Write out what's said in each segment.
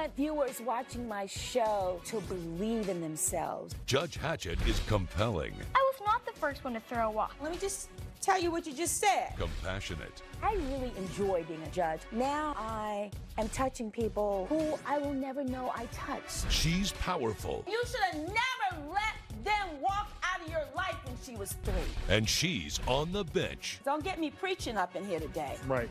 want viewers watching my show to believe in themselves. Judge Hatchett is compelling. I was not the first one to throw a walk. Let me just tell you what you just said. Compassionate. I really enjoy being a judge. Now I am touching people who I will never know I touched. She's powerful. You should have never let them walk out of your life when she was 3. And she's on the bench. Don't get me preaching up in here today. Right.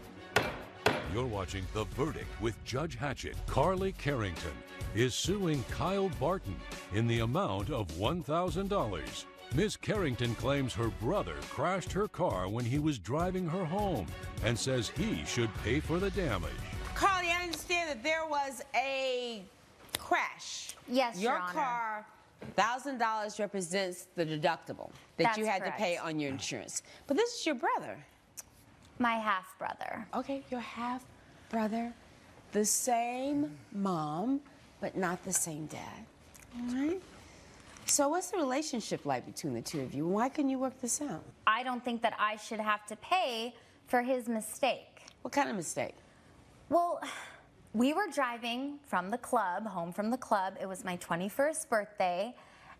You're watching The Verdict with Judge Hatchett. Carly Carrington is suing Kyle Barton in the amount of $1,000. Ms. Carrington claims her brother crashed her car when he was driving her home and says he should pay for the damage. Carly, I understand that there was a crash. Yes, Your Your Honor. car, $1,000 represents the deductible that That's you had correct. to pay on your insurance. But this is your brother. My half-brother. Okay, your half-brother, the same mom, but not the same dad. All right? So what's the relationship like between the two of you? Why couldn't you work this out? I don't think that I should have to pay for his mistake. What kind of mistake? Well, we were driving from the club, home from the club. It was my 21st birthday.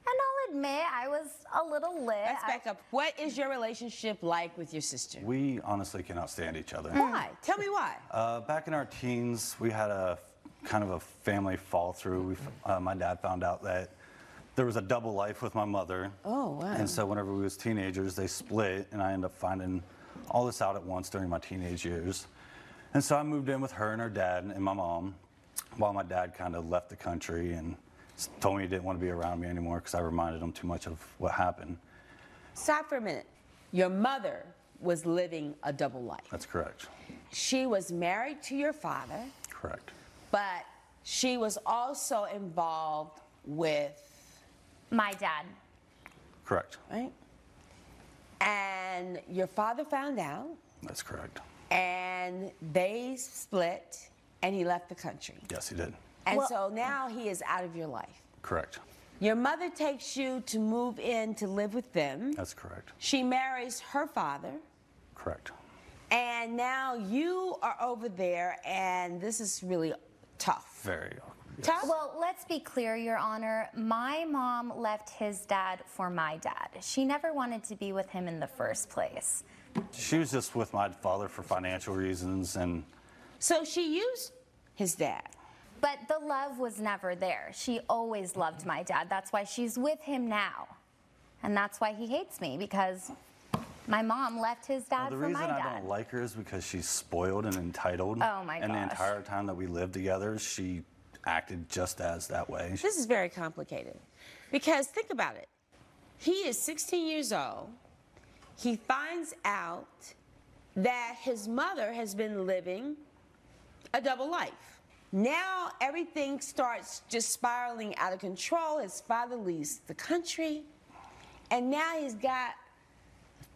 And I'll admit, I was a little lit. Let's back up. What is your relationship like with your sister? We honestly cannot stand each other. Why? Tell me why. Back in our teens, we had a kind of a family fall through. My dad found out that there was a double life with my mother. Oh, wow. And so whenever we was teenagers, they split, and I ended up finding all this out at once during my teenage years. And so I moved in with her and her dad and my mom, while my dad kind of left the country and told me he didn't want to be around me anymore because I reminded him too much of what happened. Stop for a minute. Your mother was living a double life. That's correct. She was married to your father, Correct. but she was also involved with, My dad. Correct. right? And your father found out, That's correct. and they split, and he left the country. Yes, he did. And Well- so now he is out of your life. Correct. Your mother takes you to move in to live with them. That's correct. She marries her father, Correct. and now you are over there, and this is really tough. Very awkward. Yes. Tough? Well, let's be clear, Your Honor. My mom left his dad for my dad. She never wanted to be with him in the first place. She was just with my father for financial reasons, and So she used his dad. But the love was never there. She always loved my dad. That's why she's with him now. And that's why he hates me, because my mom left his dad the for reason my I dad. don't like her is because she's spoiled and entitled. Oh, my And the gosh. entire time that we lived together, she acted just as that way. This is very complicated because think about it. He is 16 years old. He finds out that his mother has been living a double life. Now everything starts just spiraling out of control. His father leaves the country, and now he's got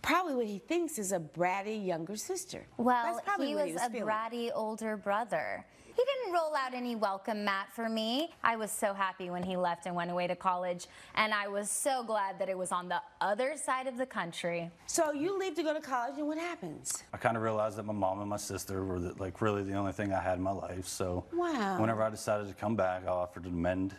probably what he thinks is a bratty younger sister. Well, That's probably he what was a feeling. bratty older brother. He didn't roll out any welcome mat for me. I was so happy when he left and went away to college, and I was so glad that it was on the other side of the country. So you leave to go to college, and what happens? I kind of realized that my mom and my sister were like really the only thing I had in my life. So Wow. whenever I decided to come back, I offered to mend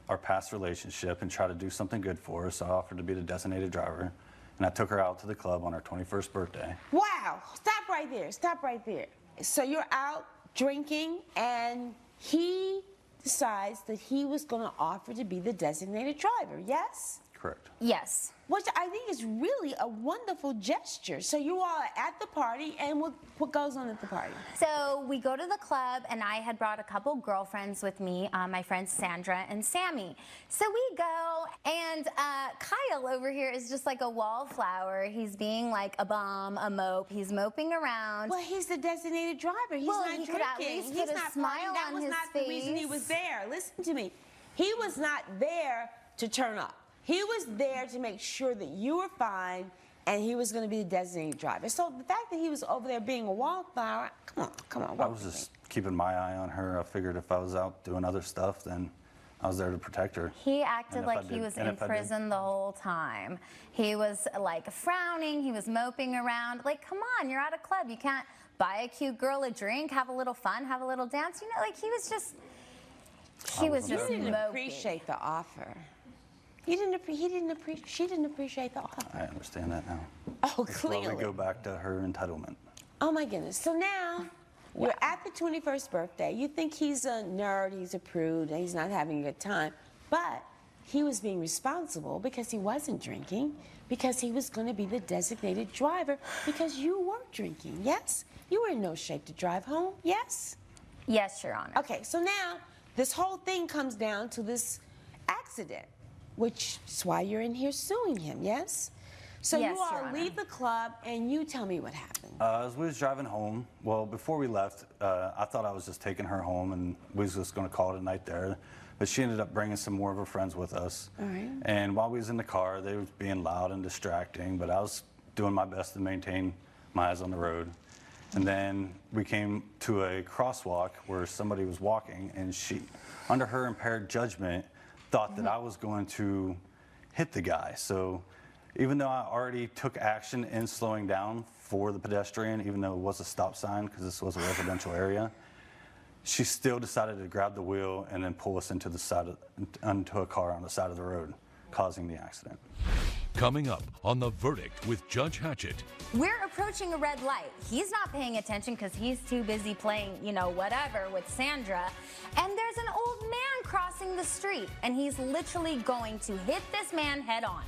our past relationship and try to do something good for her. So I offered to be the designated driver, and I took her out to the club on her 21st birthday. Wow, stop right there, stop right there. So you're out drinking, and he decides that he was going to offer to be the designated driver, yes? Correct. Yes. Which I think is really a wonderful gesture. So you all are at the party, and what goes on at the party? So we go to the club, and I had brought a couple girlfriends with me, my friends Sandra and Sammy. So we go, and Kyle over here is just like a wallflower. He's being like a bum, a mope. He's moping around. Well, he's the designated driver. He's Well, not he drinking. could at least He's put a not smile partying. That on was his not the reason he face. was there. Listen to me. He was not there to turn up. He was there to make sure that you were fine, and he was going to be the designated driver. So the fact that he was over there being a wallflower, come on. I was just keeping my eye on her. I figured if I was out doing other stuff, then I was there to protect her. He acted And if like I he did- was and in if I did- prison the whole time. He was like frowning, he was moping around. Like, come on, you're at a club. You can't buy a cute girl a drink, have a little fun, have a little dance. You know, like he was just, He was just You didn't moping. appreciate the offer. She didn't appreciate the offer. I understand that now. Oh, That's why clearly. we go back to her entitlement. Oh my goodness. So now you're at the 21st birthday. You think he's a nerd, he's a prude, and he's not having a good time. But he was being responsible because he wasn't drinking, because he was going to be the designated driver, because you were drinking, yes? You were in no shape to drive home, yes? Yes, Your Honor. Okay, so now this whole thing comes down to this accident, which is why you're in here suing him, yes? So Yes, you all Your Honor. leave the club and you tell me what happened. As we was driving home, well, before we left, I thought I was just taking her home and we was just going to call it a night there. But she ended up bringing some more of her friends with us. All right. And while we was in the car, they was being loud and distracting, but I was doing my best to maintain my eyes on the road. And then we came to a crosswalk where somebody was walking, and she, under her impaired judgment, thought that I was going to hit the guy. So even though I already took action in slowing down for the pedestrian, even though it was a stop sign because this was a residential area, she still decided to grab the wheel and then pull us into a car on the side of the road, causing the accident. Coming up on The Verdict with Judge Hatchett. We're approaching a red light. He's not paying attention because he's too busy playing, you know, whatever with Sandra. And there's an old man crossing the street, and he's literally going to hit this man head on.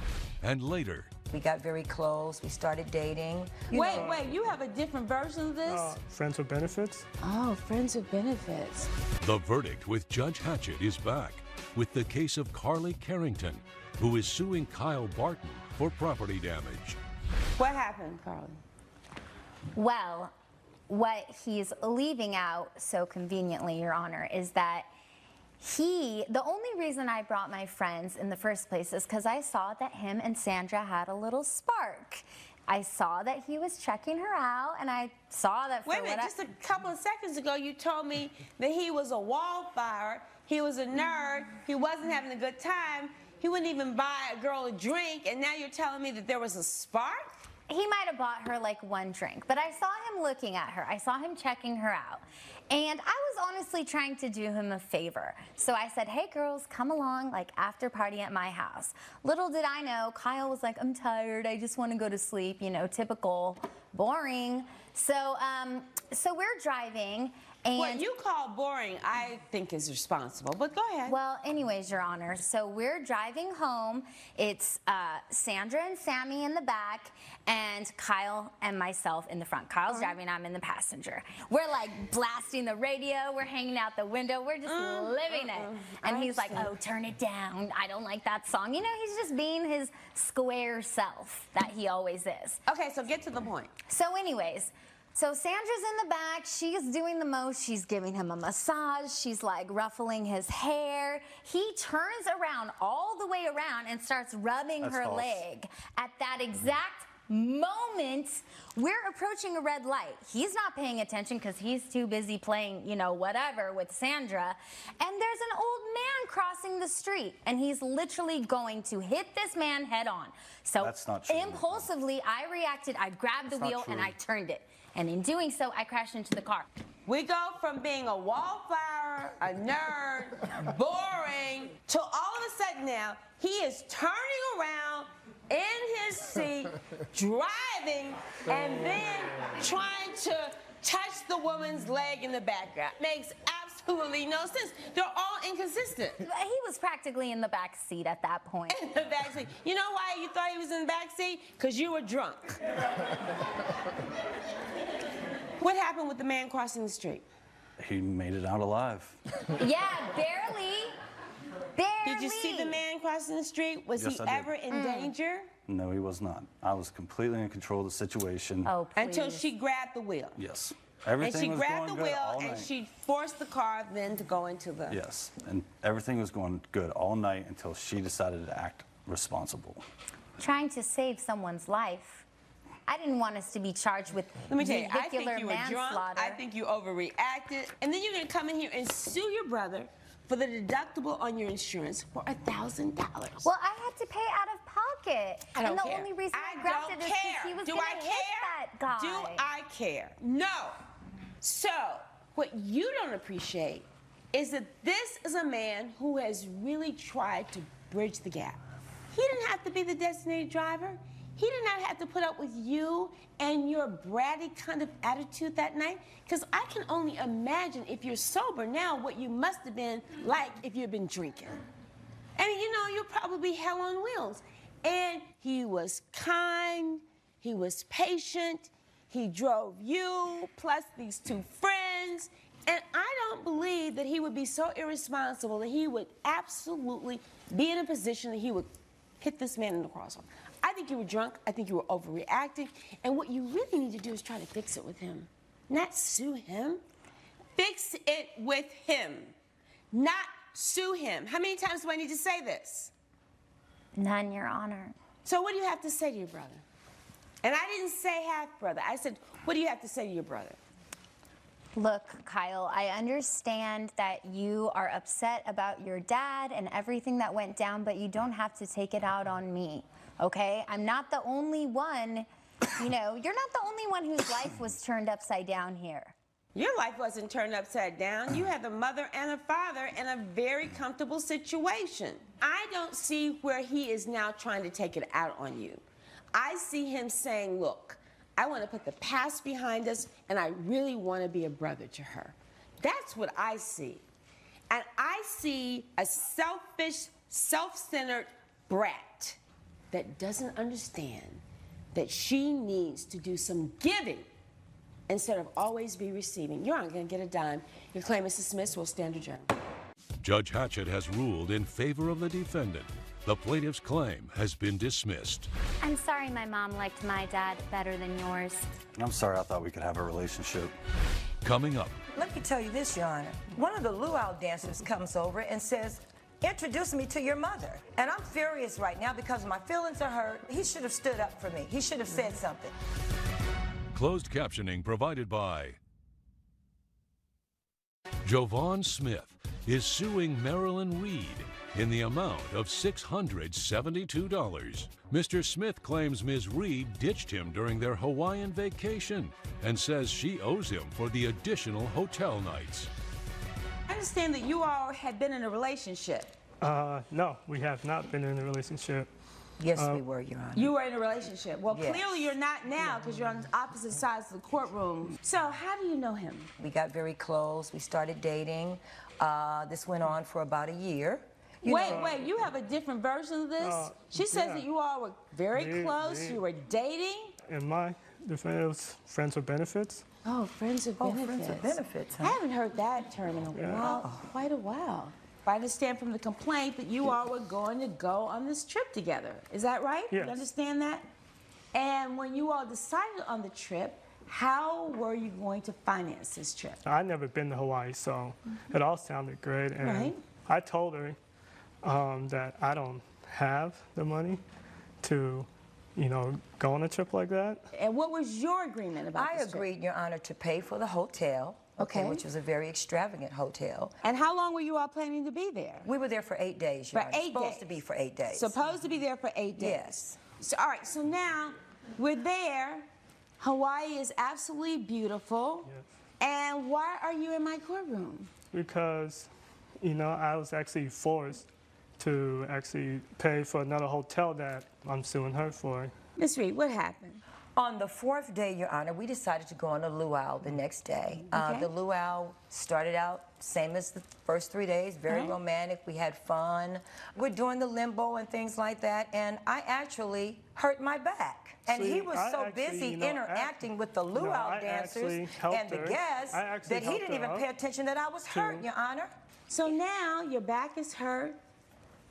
And later, We got very close. We started dating. Wait, you have a different version of this? Friends with benefits? Oh, friends with benefits. The Verdict with Judge Hatchett is back with the case of Carly Carrington, who is suing Kyle Barton for property damage. What happened, Carly? Well, what he's leaving out so conveniently, Your Honor, is that the only reason I brought my friends in the first place is because I saw that him and Sandra had a little spark. I saw that he was checking her out, and I saw that for Wait a minute, just a couple of seconds ago you told me that he was a wallflower, he was a nerd, he wasn't having a good time, he wouldn't even buy a girl a drink, and now you're telling me that there was a spark? He might have bought her like one drink, but I saw him looking at her. I saw him checking her out. And I was honestly trying to do him a favor. So I said, hey girls, come along, like after party at my house. Little did I know, Kyle was like, I'm tired, I just want to go to sleep, you know, typical, boring. So we're driving, and What you call boring, I think is responsible, but go ahead. well, anyways, Your Honor, so we're driving home. It's Sandra and Sammy in the back, and Kyle and myself in the front. Kyle's driving, I'm in the passenger. We're like blasting the radio, we're hanging out the window, we're just living it. And he's like, oh, turn it down, I don't like that song. You know, he's just being his square self that he always is. Okay, so get to the point. So anyways, so Sandra's in the back, she's doing the most, she's giving him a massage, she's like ruffling his hair. He turns around, all the way around, and starts rubbing That's her false. leg. At that exact moment, we're approaching a red light. He's not paying attention because he's too busy playing, you know, whatever with Sandra. And there's an old man crossing the street, and he's literally going to hit this man head on. So That's not true. impulsively, I reacted, I grabbed the That's not wheel, and true. I turned it. And in doing so, I crashed into the car. We go from being a wallflower, a nerd, boring, to all of a sudden now, he is turning around in his seat, driving, and then trying to touch the woman's leg in the background. Makes absolutely no sense. They're all inconsistent. He was practically in the back seat at that point. In the back seat. You know why you thought he was in the back seat? Because you were drunk. What happened with the man crossing the street? He made it out alive. Yeah, barely. Barely. Did you see the man crossing the street? Was Yes, he I did. ever in danger? No, he was not. I was completely in control of the situation. Oh, please. Until she grabbed the wheel. Yes. And Everything she was grabbed the going good wheel all and night. she forced the car then to go into the... Yes, and everything was going good all night until she decided to act responsible. Trying to save someone's life. I didn't want us to be charged with Let me tell you, I vehicular think you were drunk. manslaughter. I think you overreacted. And then you're going to come in here and sue your brother for the deductible on your insurance for $1,000. Well, I had to pay out of pocket. I don't and the care. only reason I I grabbed don't it is because care. he was Do gonna I hit care? that guy. Do I care? No. So, what you don't appreciate is that this is a man who has really tried to bridge the gap. He didn't have to be the designated driver. He did not have to put up with you and your bratty kind of attitude that night, because I can only imagine if you're sober now what you must have been like if you'd been drinking. I mean, you know, you're probably hell on wheels. And he was kind, he was patient, he drove you, plus these two friends, and I don't believe that he would be so irresponsible that he would absolutely be in a position that he would hit this man in the crosswalk. I think you were drunk. I think you were overreacting. And what you really need to do is try to fix it with him, not sue him. Fix it with him, not sue him. How many times do I need to say this? None, Your Honor. So what do you have to say to your brother? And I didn't say half brother. I said, what do you have to say to your brother? Look, Kyle, I understand that you are upset about your dad and everything that went down, but you don't have to take it out on me, okay? I'm not the only one, you know, you're not the only one whose life was turned upside down here. Your life wasn't turned upside down. You had a mother and a father in a very comfortable situation. I don't see where he is now trying to take it out on you. I see him saying, look, I want to put the past behind us, and I really want to be a brother to her. That's what I see. And I see a selfish, self-centered brat that doesn't understand that she needs to do some giving instead of always be receiving. You aren't going to get a dime. Your claim is dismissed. We'll stand adjourned. Judge Hatchett has ruled in favor of the defendant. The plaintiff's claim has been dismissed. I'm sorry my mom liked my dad better than yours. I'm sorry, I thought we could have a relationship. Coming up, Let me tell you this, Your Honor. One of the luau dancers comes over and says, introduce me to your mother. And I'm furious right now because my feelings are hurt. He should have stood up for me. He should have said something. closed captioning provided by Jovan Smith is suing Marilyn Reed in the amount of $672. Mr. Smith claims Ms. Reed ditched him during their Hawaiian vacation and says she owes him for the additional hotel nights. I understand that you all had been in a relationship. No, we have not been in a relationship. Yes, we were, Your Honor. You were in a relationship. Well, Yes. clearly you're not now because you're on opposite sides of the courtroom. So how do you know him? We got very close. We started dating. This went on for about a year. Wait, you have a different version of this? She says yeah. that you all were very close, you were dating. In my defense, it was friends with benefits. Oh, friends with benefits. Friends with benefits, huh? I haven't heard that term in a while, quite a while. I understand from the complaint that you all were going to go on this trip together. Is that right? Yes. You understand that? And when you all decided on the trip, how were you going to finance this trip? I'd never been to Hawaii, so it all sounded great. And Right. I told her that I don't have the money to, go on a trip like that. And what was your agreement about I this trip? agreed, Your Honor, to pay for the hotel, Okay. which was a very extravagant hotel. And how long were you all planning to be there? We were there for 8 days, Your For Honor. 8 Supposed days. to be for 8 days. Supposed to be there for 8 days. Yes. So, all right, so now we're there. Hawaii is absolutely beautiful. Yes. And why are you in my courtroom? Because, I was actually forced to actually pay for another hotel that I'm suing her for. Miss Reed, what happened? On the 4th day, Your Honor, we decided to go on a luau the next day. Okay. The luau started out same as the first 3 days, very Right. romantic. We had fun. We're doing the limbo and things like that, and I actually hurt my back. And See, he was I so actually, busy interacting with the luau I dancers actually helped and the her. guests I actually that he helped didn't her even out pay attention that I was hurt, Your Honor. So now your back is hurt.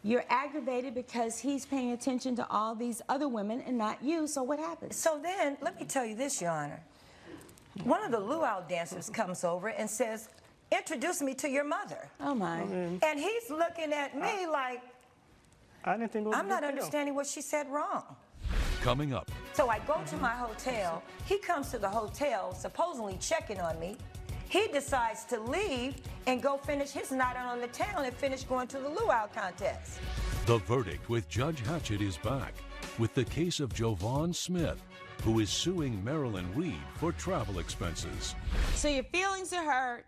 You're aggravated because he's paying attention to all these other women and not you. So what happens? So then, let me tell you this, Your Honor. One of the luau dancers comes over and says, introduce me to your mother. Oh, my. And he's looking at me like, I didn't think it was a I'm not big deal. understanding what she said wrong. Coming up, So I go to my hotel. He comes to the hotel, supposedly checking on me. He decides to leave and go finish his night out on the town and finish going to the luau contest. the verdict with Judge Hatchett is back with the case of Jovan Smith, who is suing Marilyn Reed for travel expenses. So your feelings are hurt.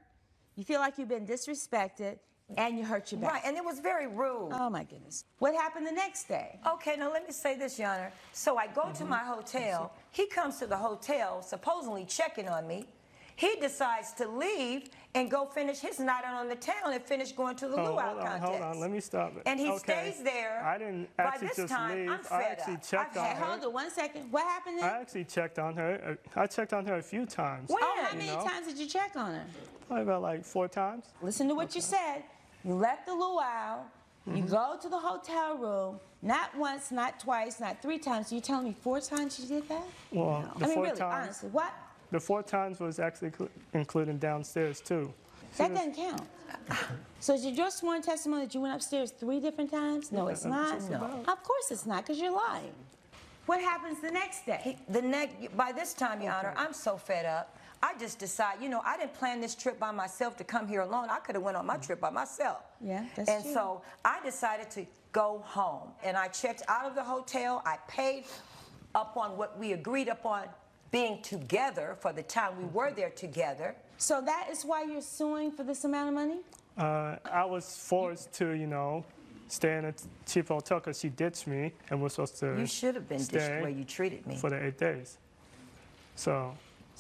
You feel like you've been disrespected and you hurt your back. Right, and it was very rude. Oh my goodness. What happened the next day? Okay, now let me say this, Your Honor. So I go to my hotel. He comes to the hotel, supposedly checking on me. He decides to leave and go finish his night out on the town and finish going to the luau contest. Hold on, let me stop it. And he stays there. I didn't By actually this just time, leave. I'm I fed actually up. checked on her. Hold on 1 second. What happened then? I actually checked on her. I checked on her a few times. When? Oh, how many times did you check on her? Probably about like 4 times. Listen to what you said. You left the luau. You go to the hotel room. Not once, not twice, not 3 times. You're telling me 4 times you did that? Well, the I mean, 4 really, times. honestly, what? The 4 times was actually including downstairs too. That doesn't count. So is it your sworn testimony that you went upstairs 3 different times? No, it's not. No. Of course it's not, because you're lying. What happens the next day? By this time, Your Honor, I'm so fed up. I just decide, you know, I didn't plan this trip by myself to come here alone. I could have went on my trip by myself. Yeah, that's and true. So I decided to go home. And I checked out of the hotel. I paid upon what we agreed upon being together for the time we were there together. So that is why you're suing for this amount of money? I was forced to, you know, stay in a cheap hotel because she ditched me and was supposed to You should have been ditched the way you treated me. for the 8 days. So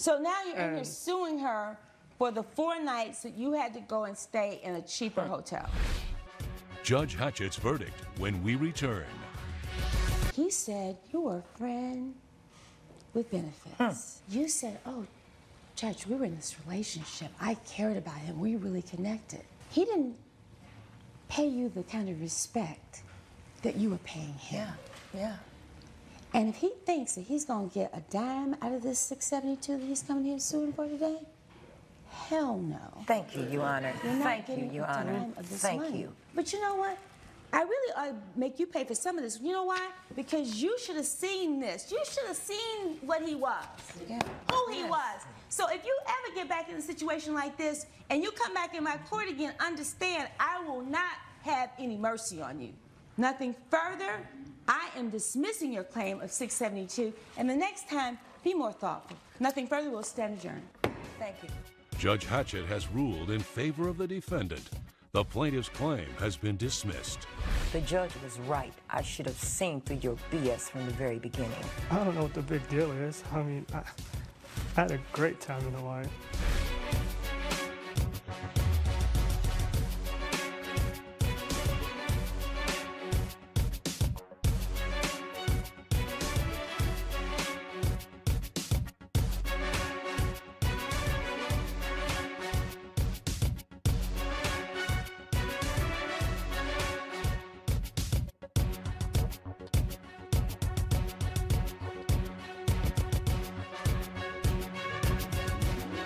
now you're in here suing her for the 4 nights that you had to go and stay in a cheaper hotel. Judge Hatchett's verdict when we return. He said you were a friend with benefits. You said, oh, Judge, we were in this relationship. I cared about him. We really connected. He didn't pay you the kind of respect that you were paying him. Yeah. And if he thinks that he's going to get a dime out of this 672 that he's coming here suing for today, hell no. Thank you, Your Honor. You're not Thank you, getting Your a Honor. dime of this Thank money. you. But you know what? I really ought to make you pay for some of this. You know why? Because you should have seen this. You should have seen what he was, who he was. So if you ever get back in a situation like this and you come back in my court again, understand I will not have any mercy on you. Nothing further. I am dismissing your claim of 672, and the next time, be more thoughtful. Nothing further. We'll stand adjourned. Thank you. Judge Hatchett has ruled in favor of the defendant. The plaintiff's claim has been dismissed. The judge was right. I should have seen through your BS from the very beginning. I don't know what the big deal is. I mean, I had a great time in Hawaii.